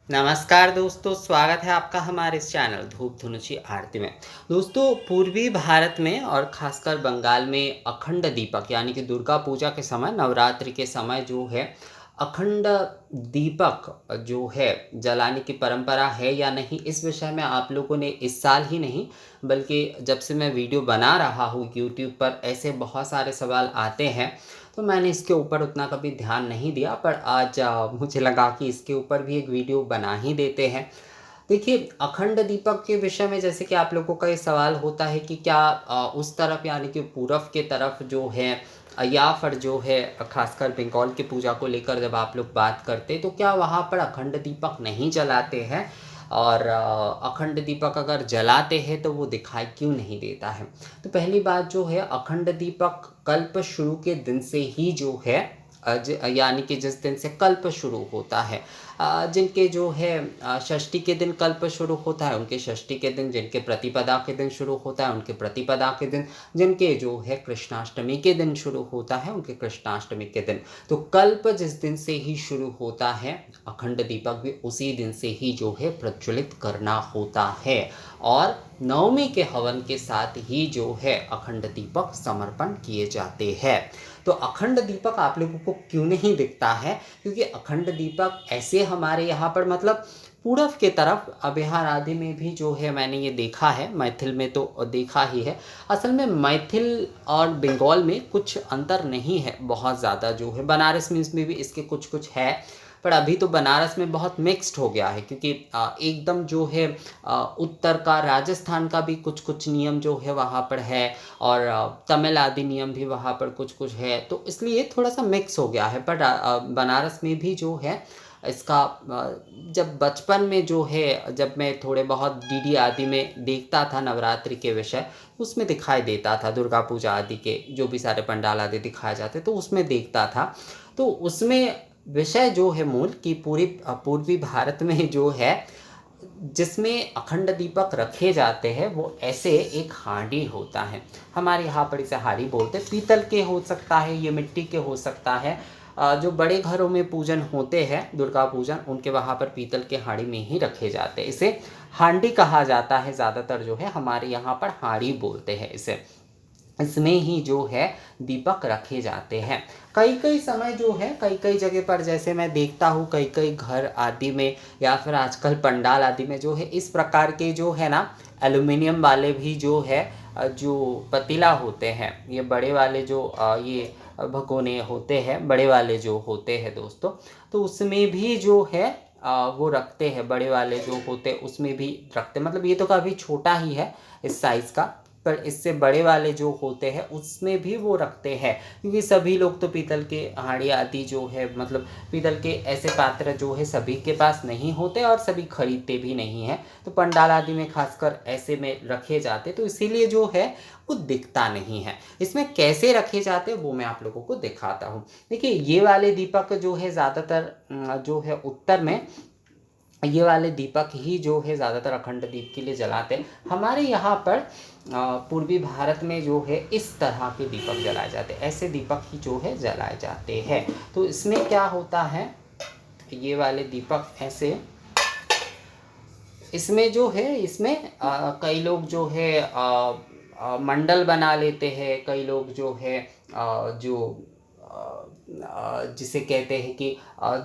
नमस्कार दोस्तों, स्वागत है आपका हमारे इस चैनल धूप धुनुची आरती में। दोस्तों, पूर्वी भारत में और ख़ासकर बंगाल में अखंड दीपक यानी कि दुर्गा पूजा के समय, नवरात्रि के समय जो है अखंड दीपक जो है जलाने की परंपरा है या नहीं, इस विषय में आप लोगों ने इस साल ही नहीं बल्कि जब से मैं वीडियो बना रहा हूँ यूट्यूब पर ऐसे बहुत सारे सवाल आते हैं। तो मैंने इसके ऊपर उतना कभी ध्यान नहीं दिया, पर आज मुझे लगा कि इसके ऊपर भी एक वीडियो बना ही देते हैं। देखिए, अखंड दीपक के विषय में जैसे कि आप लोगों का ये सवाल होता है कि क्या उस तरफ यानी कि पूरब के तरफ जो है या फिर जो है खासकर बंगाल की पूजा को लेकर जब आप लोग बात करते तो क्या वहाँ पर अखंड दीपक नहीं जलाते हैं, और अखंड दीपक अगर जलाते हैं तो वो दिखाई क्यों नहीं देता है। तो पहली बात जो है, अखंड दीपक कल्प शुरू के दिन से ही जो है यानी कि जिस दिन से कल्प शुरू होता है, जिनके जो है षष्ठी के दिन कल्प शुरू होता है उनके षष्ठी के दिन, जिनके प्रतिपदा के दिन शुरू होता है उनके प्रतिपदा के दिन, जिनके जो है कृष्णाष्टमी के दिन शुरू होता है उनके कृष्णाष्टमी के दिन। तो कल्प जिस दिन से ही शुरू होता है, अखंड दीपक भी उसी दिन से ही जो है प्रज्वलित करना होता है, और नवमी के हवन के साथ ही जो है अखंड दीपक समर्पण किए जाते हैं। तो अखंड दीपक आप लोगों को क्यों नहीं दिखता है? क्योंकि अखंड दीपक ऐसे हमारे यहाँ पर मतलब पूरब के तरफ बिहार आदि में भी जो है मैंने ये देखा है, मैथिल में तो देखा ही है। असल में मैथिल और बंगाल में कुछ अंतर नहीं है बहुत ज़्यादा, जो है बनारस में इसमें भी इसके कुछ कुछ है, पर अभी तो बनारस में बहुत मिक्स्ड हो गया है क्योंकि एकदम जो है उत्तर का राजस्थान का भी कुछ कुछ नियम जो है वहाँ पर है, और तमिल आदि नियम भी वहाँ पर कुछ कुछ है, तो इसलिए थोड़ा सा मिक्स हो गया है। पर बनारस में भी जो है इसका जब बचपन में जो है, जब मैं थोड़े बहुत डीडी आदि में देखता था नवरात्रि के विषय, उसमें दिखाई देता था दुर्गा पूजा आदि के जो भी सारे पंडाल आदि दिखाए जाते तो उसमें देखता था। तो उसमें विषय जो है मूल कि पूर्वी भारत में जो है जिसमें अखंड दीपक रखे जाते हैं वो ऐसे एक हांडी होता है। हमारे यहाँ पर इसे हांडी बोलते हैं। पीतल के हो सकता है, ये मिट्टी के हो सकता है। जो बड़े घरों में पूजन होते हैं दुर्गा पूजन, उनके वहाँ पर पीतल के हांडी में ही रखे जाते हैं। इसे हांडी कहा जाता है, ज़्यादातर जो है हमारे यहाँ पर हांडी बोलते हैं इसे। इसमें ही जो है दीपक रखे जाते हैं। कई कई समय जो है कई कई जगह पर जैसे मैं देखता हूँ कई कई घर आदि में या फिर आजकल पंडाल आदि में जो है इस प्रकार के जो है ना एल्युमिनियम वाले भी जो है जो पतीला होते हैं, ये बड़े वाले जो ये भगोने होते हैं, बड़े वाले जो होते हैं दोस्तों, तो उसमें भी जो है वो रखते हैं। बड़े वाले जो होते हैं उसमें भी रखते, मतलब ये तो काफ़ी छोटा ही है इस साइज़ का, पर इससे बड़े वाले जो होते हैं उसमें भी वो रखते हैं। क्योंकि सभी लोग तो पीतल के हांडी आदि जो है मतलब पीतल के ऐसे पात्र जो है सभी के पास नहीं होते और सभी खरीदते भी नहीं हैं, तो पंडाल आदि में खासकर ऐसे में रखे जाते, तो इसीलिए जो है वो दिखता नहीं है। इसमें कैसे रखे जाते हैं वो मैं आप लोगों को दिखाता हूँ। देखिए, ये वाले दीपक जो है ज़्यादातर जो है उत्तर में ये वाले दीपक ही जो है ज़्यादातर अखंड दीप के लिए जलाते हैं। हमारे यहाँ पर पूर्वी भारत में जो है इस तरह के दीपक जलाए जाते हैं, ऐसे दीपक ही जो है जलाए जाते हैं। तो इसमें क्या होता है, ये वाले दीपक ऐसे, इसमें जो है इसमें कई लोग जो है मंडल बना लेते हैं, कई लोग जो है जो जिसे कहते हैं कि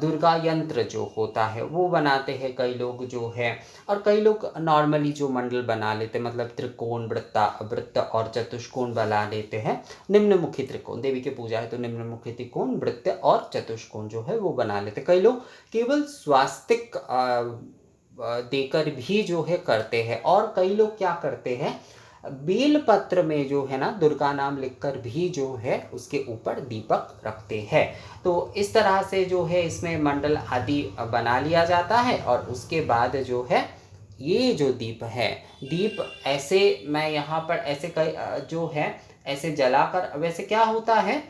दुर्गा यंत्र जो होता है वो बनाते हैं कई लोग जो है, और कई लोग नॉर्मली जो मंडल बना लेते हैं, मतलब त्रिकोण वृत्त और चतुष्कोण बना लेते हैं। निम्नमुखी त्रिकोण, देवी की पूजा है तो निम्नमुखी त्रिकोण, वृत्त और चतुष्कोण जो है वो बना लेते हैं। कई लोग केवल स्वास्तिक देकर भी जो है करते हैं, और कई लोग क्या करते हैं, बेल पत्र में जो है ना दुर्गा नाम लिखकर भी जो है उसके ऊपर दीपक रखते हैं। तो इस तरह से जो है इसमें मंडल आदि बना लिया जाता है, और उसके बाद जो है ये जो दीप है, दीप ऐसे मैं यहाँ पर ऐसे कई जो है ऐसे जलाकर, वैसे क्या होता है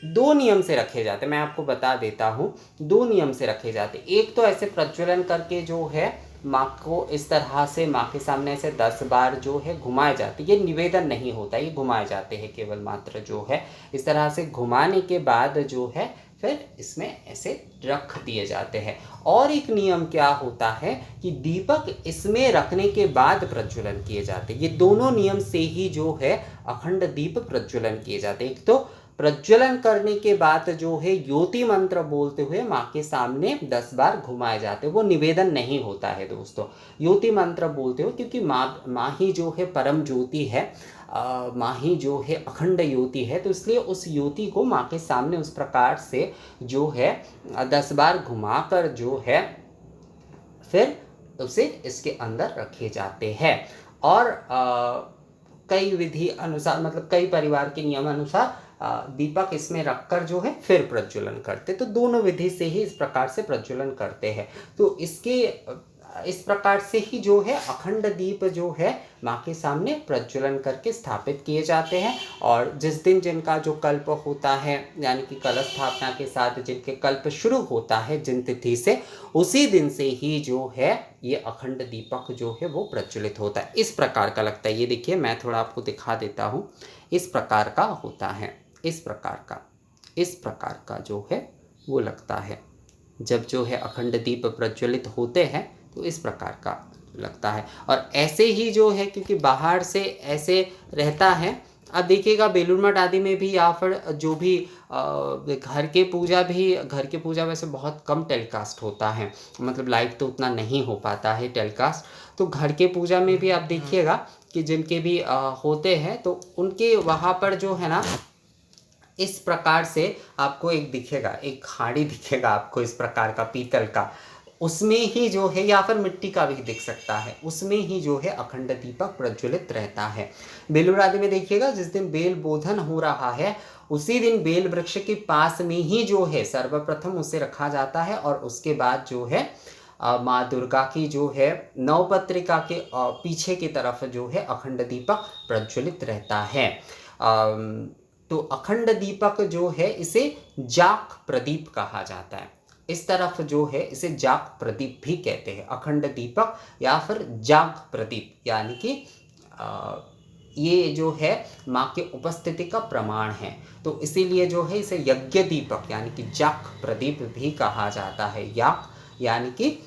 दो नियम से रखे जाते हैं, मैं आपको बता देता हूँ। दो नियम से रखे जाते हैं। एक तो ऐसे प्रज्वलन करके जो है माँ को इस तरह से माँ के सामने ऐसे 10 बार जो है घुमाए जाते, ये निवेदन नहीं होता, ये घुमाए जाते हैं केवल मात्र जो है इस तरह से घुमाने के बाद जो है फिर इसमें ऐसे रख दिए जाते हैं। और एक नियम क्या होता है कि दीपक इसमें रखने के बाद प्रज्वलन किए जाते हैं। ये दोनों नियम से ही जो है अखंड दीप प्रज्वलन किए जाते हैं। एक तो प्रज्वलन करने के बाद जो है ज्योति मंत्र बोलते हुए माँ के सामने 10 बार घुमाए जाते हैं। वो निवेदन नहीं होता है दोस्तों, ज्योति मंत्र बोलते हुए, क्योंकि माँ ही जो है परम ज्योति है, माँ ही जो है अखंड ज्योति है, तो इसलिए उस ज्योति को माँ के सामने उस प्रकार से जो है 10 बार घुमाकर जो है फिर उसे इसके अंदर रखे जाते हैं। और कई विधि अनुसार, मतलब कई परिवार के नियम अनुसार दीपक इसमें रखकर जो है फिर प्रज्वलन करते। तो दोनों विधि से ही इस प्रकार से प्रज्वलन करते हैं। तो इस प्रकार से ही जो है अखंड दीप जो है माँ के सामने प्रज्वलन करके स्थापित किए जाते हैं। और जिस दिन जिनका जो कल्प होता है, यानी कि कलश स्थापना के साथ जिनके कल्प शुरू होता है जिन तिथि से, उसी दिन से ही जो है ये अखंड दीपक जो है वो प्रज्वलित होता है। इस प्रकार का लगता है। ये देखिए, मैं थोड़ा आपको दिखा देता हूँ। इस प्रकार का होता है, इस प्रकार का जो है वो लगता है। जब जो है अखंड दीप प्रज्वलित होते हैं तो इस प्रकार का लगता है। और ऐसे ही जो है, क्योंकि बाहर से ऐसे रहता है। अब देखिएगा बेलूर मठ आदि में भी, या फिर जो भी घर के पूजा वैसे बहुत कम टेलीकास्ट होता है, मतलब लाइव तो उतना नहीं हो पाता है टेलीकास्ट। तो घर के पूजा में भी आप देखिएगा कि जिनके भी होते हैं तो उनके वहाँ पर जो है ना, इस प्रकार से आपको एक खाड़ी दिखेगा आपको, इस प्रकार का पीतल का। उसमें ही जो है, या फिर मिट्टी का भी दिख सकता है, उसमें ही जो है अखंड दीपक प्रज्वलित रहता है। बेलूर आदि में देखिएगा, जिस दिन बेल बोधन हो रहा है उसी दिन बेल वृक्ष के पास में ही जो है सर्वप्रथम उसे रखा जाता है। और उसके बाद जो है माँ दुर्गा की जो है नवपत्रिका के पीछे की तरफ जो है अखंड दीपक प्रज्वलित रहता है। तो अखंड दीपक जो है इसे जाक प्रदीप कहा जाता है। इस तरफ जो है इसे जाक प्रदीप भी कहते हैं, अखंड दीपक या फिर जाक प्रदीप, यानी कि ये जो है माँ के उपस्थिति का प्रमाण है। तो इसीलिए जो है इसे यज्ञ दीपक यानी कि जाक प्रदीप भी कहा जाता है। याक यानी कि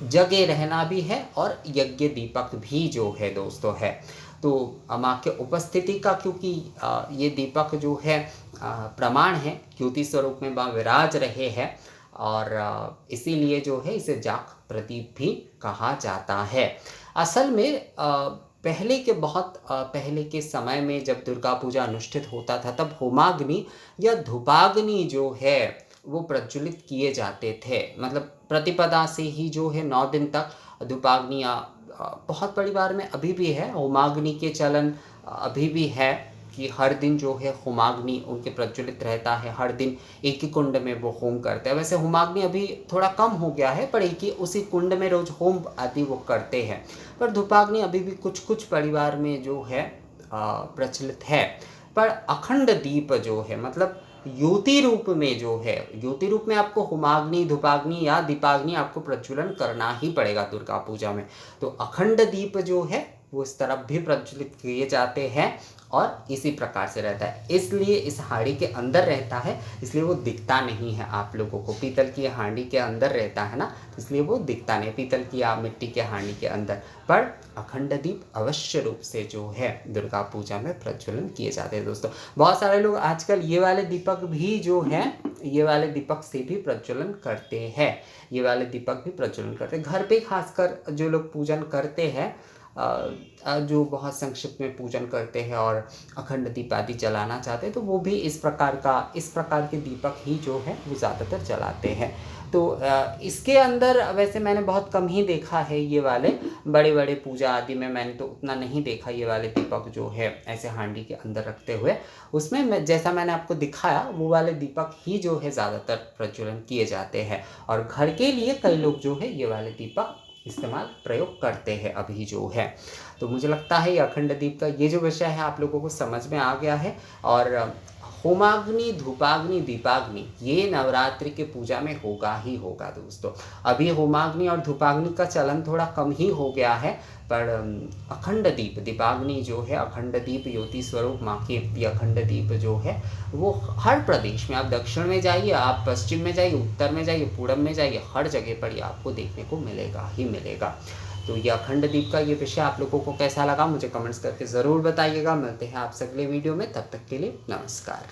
जगे रहना भी है, और यज्ञ दीपक भी जो है दोस्तों है। तो माँ के उपस्थिति का, क्योंकि ये दीपक जो है प्रमाण है, ज्योति स्वरूप में माँ विराज रहे हैं, और इसीलिए जो है इसे जाक प्रदीप भी कहा जाता है। असल में बहुत पहले के समय में जब दुर्गा पूजा अनुष्ठित होता था, तब होमाग्नि या धूपाग्नि जो है वो प्रज्वलित किए जाते थे। मतलब प्रतिपदा से ही जो है 9 दिन तक धूपाग्नि, बहुत परिवार में अभी भी है होमाग्नि के चलन, अभी भी है कि हर दिन जो है होमाग्नि उनके प्रज्वलित रहता है। हर दिन एक ही कुंड में वो होम करते हैं। वैसे होमाग्नि अभी थोड़ा कम हो गया है, पर एक ही उसी कुंड में रोज होम आदि वो करते हैं। पर धूपाग्नि अभी भी कुछ कुछ परिवार में जो है प्रचलित है। पर अखंड दीप जो है, मतलब ज्योति रूप में जो है, ज्योति रूप में आपको होमाग्नि, धूपाग्नि या दीपाग्नि आपको प्रज्वलन करना ही पड़ेगा दुर्गा पूजा में। तो अखंड दीप जो है वो इस तरफ भी प्रज्वलित किए जाते हैं, और इसी प्रकार से रहता है। इसलिए इस हांडी के अंदर रहता है, इसलिए वो दिखता नहीं है आप लोगों को। पीतल की हांडी के अंदर रहता है ना, इसलिए वो दिखता नहीं, पीतल की या मिट्टी के हांडी के अंदर। पर अखंड दीप अवश्य रूप से जो है दुर्गा पूजा में प्रज्वलन किए जाते हैं दोस्तों। बहुत सारे लोग आजकल ये वाले दीपक भी जो है, ये वाले दीपक से भी प्रज्वलन करते हैं। ये वाले दीपक भी प्रज्वलन करते हैं घर पे, खासकर जो लोग पूजन करते हैं, जो बहुत संक्षिप्त में पूजन करते हैं और अखंड दीप आदि जलाना चाहते हैं, तो वो भी इस प्रकार के दीपक ही जो है वो ज़्यादातर जलाते हैं। तो इसके अंदर वैसे मैंने बहुत कम ही देखा है, ये वाले बड़े बड़े पूजा आदि में मैंने तो उतना नहीं देखा ये वाले दीपक जो है ऐसे हांडी के अंदर रखते हुए। उसमें जैसा मैंने आपको दिखाया वो वाले दीपक ही जो है ज़्यादातर प्रज्वलन किए जाते हैं। और घर के लिए कई लोग जो है ये वाले दीपक प्रयोग करते हैं अभी जो है। तो मुझे लगता है ये अखंड दीप का ये जो विषय है आप लोगों को समझ में आ गया है। और होमाग्नि, धूपाग्नि, दीपाग्नि ये नवरात्रि के पूजा में होगा ही होगा दोस्तों। अभी होमाग्नि और धूपाग्नि का चलन थोड़ा कम ही हो गया है, पर अखंड दीप, दीपाग्नि जो है, अखंड दीप ज्योति स्वरूप माँ की ये अखंड दीप जो है वो हर प्रदेश में, आप दक्षिण में जाइए, आप पश्चिम में जाइए, उत्तर में जाइए, पूरब में जाइए, हर जगह पर ये आपको देखने को मिलेगा ही मिलेगा। तो ये अखंड दीप का ये विषय आप लोगों को कैसा लगा मुझे कमेंट्स करके ज़रूर बताइएगा। मिलते हैं आपसे अगले वीडियो में, तब तक के लिए नमस्कार।